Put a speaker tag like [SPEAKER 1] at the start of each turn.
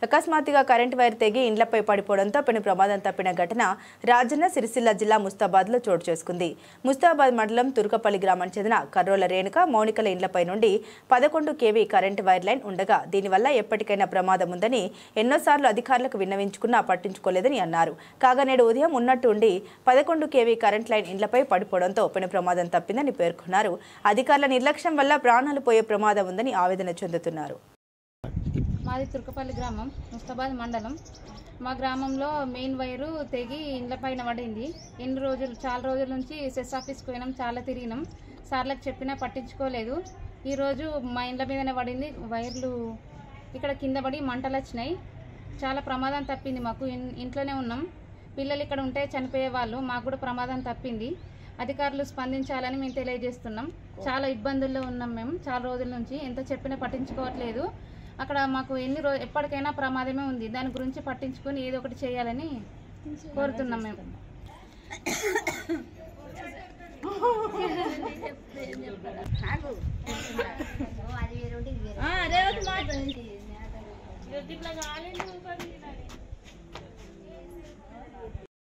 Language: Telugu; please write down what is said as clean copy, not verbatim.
[SPEAKER 1] అకస్మాత్తుగా కరెంటు వైర్ తెగి ఇండ్లపై పడిపోవడంతో పెను ప్రమాదం తప్పిన ఘటన రాజన్న సిరిసిల్ల జిల్లా ముస్తాబాద్లో చోటు చేసుకుంది. ముస్తాబాద్ మండలం తుర్కపల్లి గ్రామానికి చెందిన కర్రోల రేణుక మౌనికల ఇండ్లపై నుండి 11 kV కరెంటు వైర్ లైన్ ఉండగా దీనివల్ల ఎప్పటికైనా ప్రమాదం ఉందని ఎన్నోసార్లు అధికారులకు విన్నవించుకున్నా పట్టించుకోలేదని అన్నారు. కాగా నేడు ఉదయం ఉన్నట్టు ఉండి 11 kV కరెంట్ లైన్ ఇండ్లపై పడిపోవడంతో పెను ప్రమాదం తప్పిందని పేర్కొన్నారు. అధికారుల నిర్లక్ష్యం వల్ల ప్రాణాలు పోయే ప్రమాదం ఉందని ఆవేదన చెందుతున్నారు.
[SPEAKER 2] మాది తుర్కపల్లి గ్రామం, ముస్తాబాద్ మండలం. మా గ్రామంలో మెయిన్ వైరు తెగి ఇండ్ల పైన పడింది. చాలా రోజుల నుంచి సెస్ ఆఫీస్కి పోయినాం, చాలా తిరిగినాం, సార్లకు చెప్పినా పట్టించుకోలేదు. ఈరోజు మా ఇండ్ల మీదనే పడింది. వైర్లు ఇక్కడ కింద పడి మంటలు వచ్చినాయి. చాలా ప్రమాదం తప్పింది. మాకు ఇంట్లోనే ఉన్నాం, పిల్లలు ఇక్కడ ఉంటే చనిపోయేవాళ్ళు. మాకు కూడా ప్రమాదం తప్పింది. అధికారులు స్పందించాలని మేము తెలియజేస్తున్నాం. చాలా ఇబ్బందుల్లో ఉన్నాం మేము చాలా రోజుల నుంచి. ఎంత చెప్పినా పట్టించుకోవట్లేదు. అక్కడ మాకు ఎప్పటికైనా ప్రమాదమే ఉంది. దాని గురించి పట్టించుకొని ఏదో ఒకటి చేయాలని కోరుతున్నాం మేము.